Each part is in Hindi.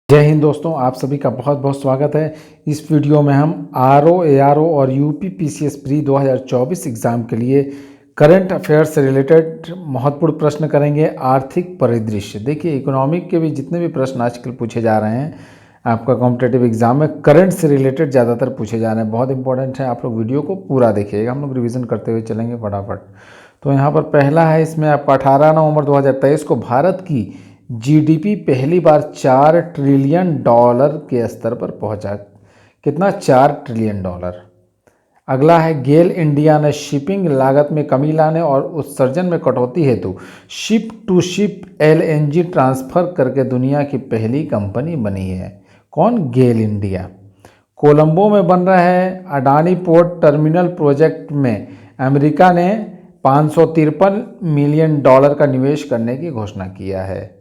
जय हिंद दोस्तों, आप सभी का बहुत बहुत स्वागत है। इस वीडियो में हम आरओ, एआरओ और यूपी पीसीएस प्री 2024 एग्ज़ाम के लिए करंट अफेयर्स से रिलेटेड महत्वपूर्ण प्रश्न करेंगे। आर्थिक परिदृश्य, देखिए इकोनॉमिक के भी जितने भी प्रश्न आजकल पूछे जा रहे हैं आपका कॉम्पिटेटिव एग्जाम में करंट से रिलेटेड ज़्यादातर पूछे जा रहे हैं। बहुत इंपॉर्टेंट है, आप लोग वीडियो को पूरा देखिएगा, हम लोग रिविज़न करते हुए चलेंगे फटाफट। तो यहाँ पर पहला है, इसमें आपका 18 नवंबर 2023 को भारत की जीडीपी पहली बार $4 ट्रिलियन के स्तर पर पहुंचा। कितना? $4 ट्रिलियन। अगला है, गेल इंडिया ने शिपिंग लागत में कमी लाने और उत्सर्जन में कटौती हेतु ship to ship LNG transfer करके दुनिया की पहली कंपनी बनी है। कौन? गेल इंडिया। कोलंबो में बन रहा है अडानी पोर्ट टर्मिनल प्रोजेक्ट में अमेरिका ने $553 मिलियन का निवेश करने की घोषणा किया है।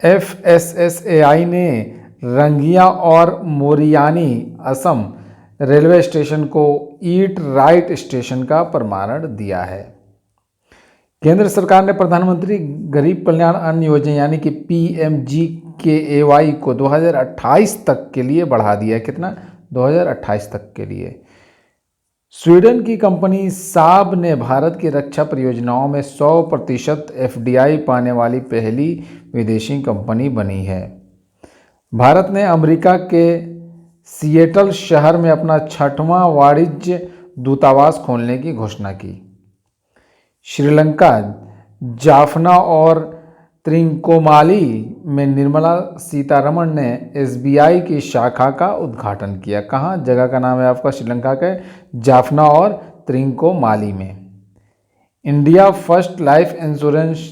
FSSAI ने रंगिया और मोरियानी असम रेलवे स्टेशन को ईट राइट स्टेशन का प्रमाणन दिया है। केंद्र सरकार ने प्रधानमंत्री गरीब कल्याण अन्न योजना यानी कि PMGKAY को 2028 तक के लिए बढ़ा दिया। कितना? 2028 तक के लिए। स्वीडन की कंपनी साब ने भारत की रक्षा परियोजनाओं में 100% FDI पाने वाली पहली विदेशी कंपनी बनी है। भारत ने अमेरिका के सिएटल शहर में अपना 6वां वाणिज्य दूतावास खोलने की घोषणा की। श्रीलंका जाफना और त्रिंकोमाली में निर्मला सीतारमण ने SBI की शाखा का उद्घाटन किया। कहाँ? जगह का नाम है आपका श्रीलंका के जाफना और त्रिंकोमाली में। India first life insurance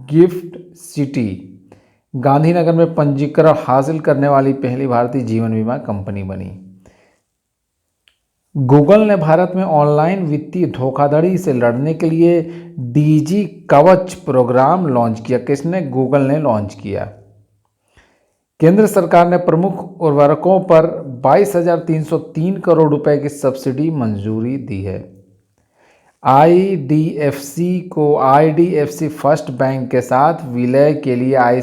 gift city Gandhinagar में पंजीकरण हासिल करने वाली पहली भारतीय जीवन बीमा कंपनी बनी। गूगल ने भारत में ऑनलाइन वित्तीय धोखाधड़ी से लड़ने के लिए DG कवच प्रोग्राम लॉन्च किया। किसने? गूगल ने लॉन्च किया। केंद्र सरकार ने प्रमुख उर्वरकों पर 22,303 करोड़ रुपए की सब्सिडी मंजूरी दी है। IDFC को IDFC फर्स्ट बैंक के साथ विलय के लिए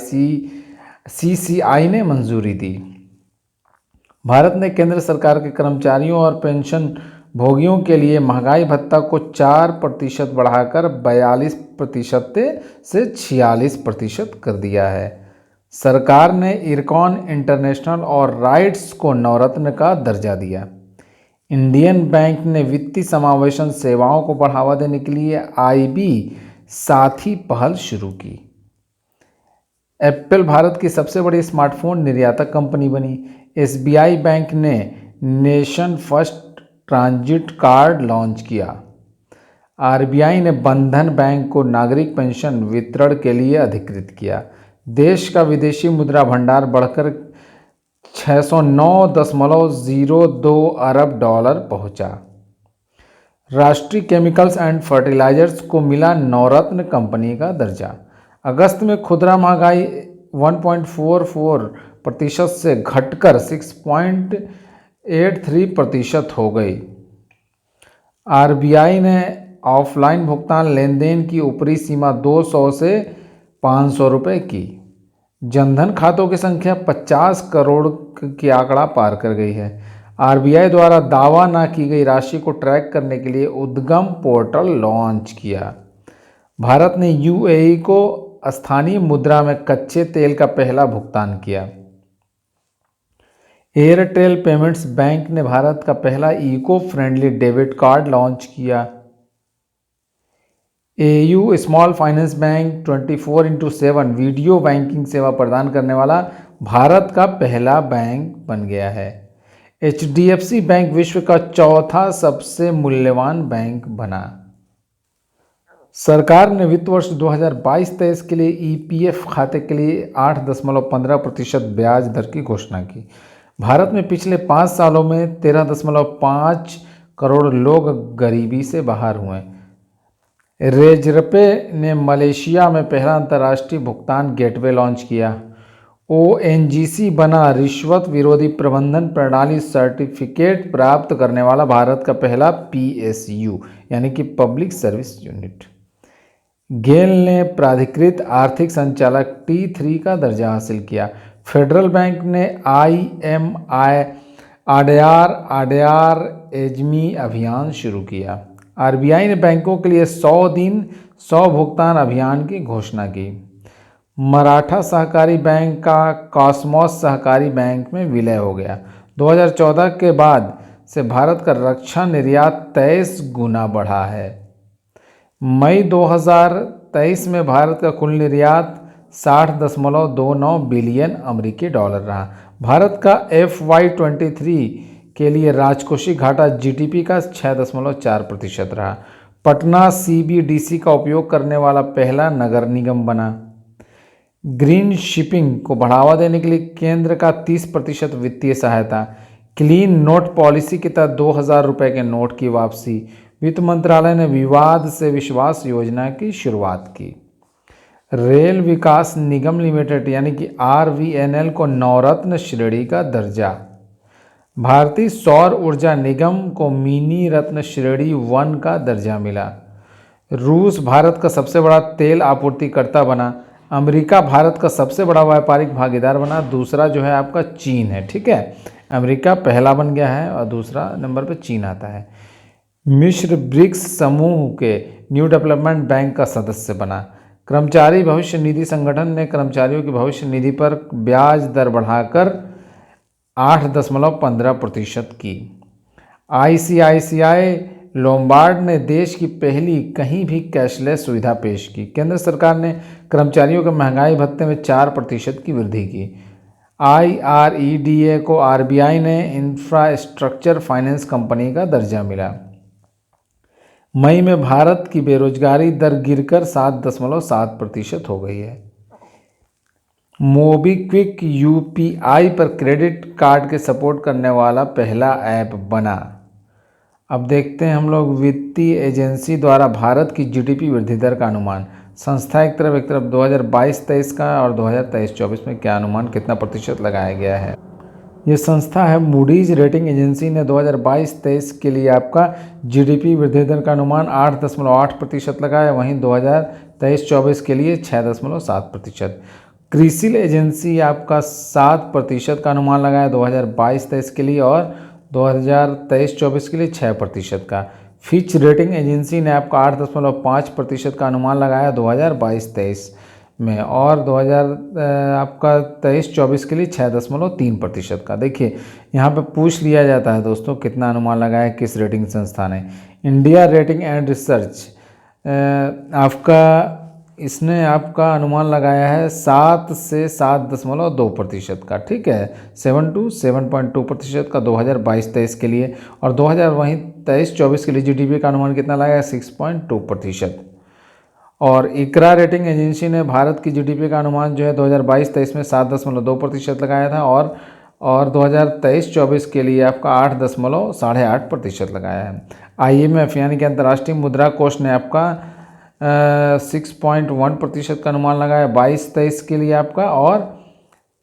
CCI ने मंजूरी दी। भारत ने केंद्र सरकार के कर्मचारियों और पेंशन भोगियों के लिए महंगाई भत्ता को 4% बढ़ाकर 42% से 46% कर दिया है। सरकार ने इरकॉन इंटरनेशनल और राइट्स को नवरत्न का दर्जा दिया। इंडियन बैंक ने वित्तीय समावेशन सेवाओं को बढ़ावा देने के लिए IB साथी पहल शुरू की। एप्पल भारत की सबसे बड़ी स्मार्टफोन निर्यातक कंपनी बनी। SBI बैंक ने nation first transit card launch किया। RBI ने बंधन बैंक को नागरिक पेंशन वितरण के लिए अधिकृत किया। देश का विदेशी मुद्रा भंडार बढ़कर $609.02 अरब पहुंचा। राष्ट्रीय केमिकल्स एंड फर्टिलाइजर्स को मिला नवरत्न कंपनी का दर्जा। अगस्त में खुदरा महंगाई 1.44% से घटकर 6.83% हो गई। RBI ने ऑफलाइन भुगतान लेनदेन की ऊपरी सीमा 200 से 500 रुपये की। जनधन खातों की संख्या 50 करोड़ की आंकड़ा पार कर गई है। RBI द्वारा दावा न की गई राशि को ट्रैक करने के लिए उद्गम पोर्टल लॉन्च किया। भारत ने UAE को स्थानीय मुद्रा में कच्चे तेल का पहला भुगतान किया। एयरटेल पेमेंट्स बैंक ने भारत का पहला eco friendly debit card launch किया। AU small finance bank 24x7 video banking सेवा प्रदान करने वाला भारत का पहला बैंक बन गया है। HDFC बैंक विश्व का चौथा सबसे मूल्यवान बैंक बना। सरकार ने वित्त वर्ष 2022-23 के लिए EPF खाते के लिए 8.15% ब्याज दर की घोषणा की। भारत में पिछले 5 सालों में 13.5 करोड़ लोग गरीबी से बाहर हुए। रेजरपे ने मलेशिया में पहला अंतर्राष्ट्रीय भुगतान गेटवे लॉन्च किया। ONGC बना रिश्वत विरोधी प्रबंधन प्रणाली सर्टिफिकेट प्राप्त करने वाला भारत का पहला PSU यानी कि पब्लिक सर्विस यूनिट। गेल ने प्राधिकृत आर्थिक संचालक T3 का दर्जा हासिल किया। फेडरल बैंक ने IMI आरडीआर एजमी अभियान शुरू किया। RBI ने बैंकों के लिए 100 दिन 100 भुगतान अभियान की घोषणा की। मराठा सहकारी बैंक का कॉसमॉस सहकारी बैंक में विलय हो गया। 2014 के बाद से भारत का रक्षा निर्यात 23 गुना बढ़ा है। मई 2023 में भारत का कुल निर्यात 60.29 बिलियन अमेरिकी डॉलर रहा। भारत का FY23 के लिए राजकोषीय घाटा GDP का 6.4% रहा। पटना CBDC का उपयोग करने वाला पहला नगर निगम बना। ग्रीन शिपिंग को बढ़ावा देने के लिए केंद्र का 30% वित्तीय सहायता। क्लीन नोट पॉलिसी के तहत 2000 रुपये के नोट की वापसी। वित्त मंत्रालय ने विवाद से विश्वास योजना की शुरुआत की। रेल विकास निगम लिमिटेड यानी कि RVNL को नवरत्न श्रेणी का दर्जा। भारतीय सौर ऊर्जा निगम को मिनी रत्न श्रेणी 1 का दर्जा मिला। रूस भारत का सबसे बड़ा तेल आपूर्तिकर्ता बना। अमेरिका भारत का सबसे बड़ा व्यापारिक भागीदार बना। दूसरा जो है आपका चीन है, ठीक है। अमेरिका पहला बन गया है और दूसरा नंबर पर चीन आता है। मिस्र ब्रिक्स समूह के न्यू डेवलपमेंट बैंक का सदस्य बना। कर्मचारी भविष्य निधि संगठन ने कर्मचारियों की भविष्य निधि पर ब्याज दर बढ़ाकर 8.15% की। ICICI लोम्बार्ड ने देश की पहली कहीं भी कैशलेस सुविधा पेश की। केंद्र सरकार ने कर्मचारियों के महंगाई भत्ते में 4% की वृद्धि की। IREDA को RBI ने इंफ्रास्ट्रक्चर फाइनेंस कंपनी का दर्जा मिला। मई में भारत की बेरोजगारी दर गिरकर 7.7% हो गई है। मोबीक्विक UPI पर क्रेडिट कार्ड के सपोर्ट करने वाला पहला ऐप बना। अब देखते हैं हम लोग वित्तीय एजेंसी द्वारा भारत की GDP वृद्धि दर का अनुमान। संस्था एक तरफ 2022-23 का और 2023-24 में क्या अनुमान कितना प्रतिशत लगाया गया है। ये संस्था है मूडीज रेटिंग एजेंसी ने 2022-23 के लिए आपका GDP वृद्धि दर का अनुमान 8.8% लगाया। वहीं 2023-24 के लिए 6.7%। क्रिसिल एजेंसी आपका 7% का अनुमान लगाया 2022-23 के लिए और 2023-24 के लिए 6% का। फिच रेटिंग एजेंसी ने आपका 8.5% का अनुमान लगाया 2022-23 में और 2023-24 के लिए 6.3% का। देखिए यहाँ पे पूछ लिया जाता है दोस्तों कितना अनुमान लगाया किस रेटिंग संस्था ने। इंडिया रेटिंग एंड रिसर्च आपका इसने आपका अनुमान लगाया है 7 से 7.2% का, ठीक है। 7 to 7.2% का 2022-23 के लिए और 2023-24 के लिए GDP का अनुमान कितना लगाया 6.2%। और इकरा रेटिंग एजेंसी ने भारत की GDP का अनुमान जो है 2022-23 में 7.2% लगाया था और 2023-24 के लिए आपका 8.8% लगाया है। IMF यानी कि अंतर्राष्ट्रीय मुद्रा कोष ने आपका 6.1% का अनुमान लगाया 22-23 के लिए आपका और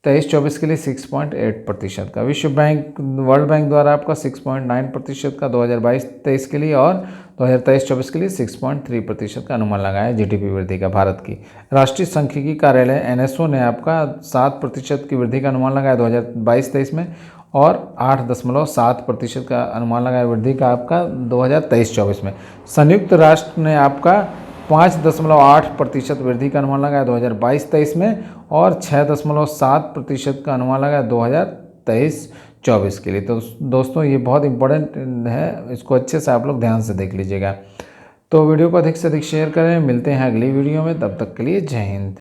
23-24 के लिए 6.8% का। विश्व बैंक वर्ल्ड बैंक द्वारा आपका 6.9% का 2022-23 के लिए और 2023-24 के लिए 6.3% का अनुमान लगाया GDP वृद्धि का भारत की। राष्ट्रीय सांख्यिकी कार्यालय NSO ने आपका 7% की वृद्धि का अनुमान लगाया 2022-23 में और 8.7% का अनुमान लगाया वृद्धि का आपका 2023-24 में। संयुक्त राष्ट्र ने आपका 5.8% वृद्धि का अनुमान लगाया 2022-23 में और 6.7% का अनुमान लगाया 2023-24 के लिए। तो दोस्तों ये बहुत इंपॉर्टेंट है, इसको अच्छे से आप लोग ध्यान से देख लीजिएगा। तो वीडियो को अधिक से अधिक शेयर करें। मिलते हैं अगली वीडियो में, तब तक के लिए जय हिंद।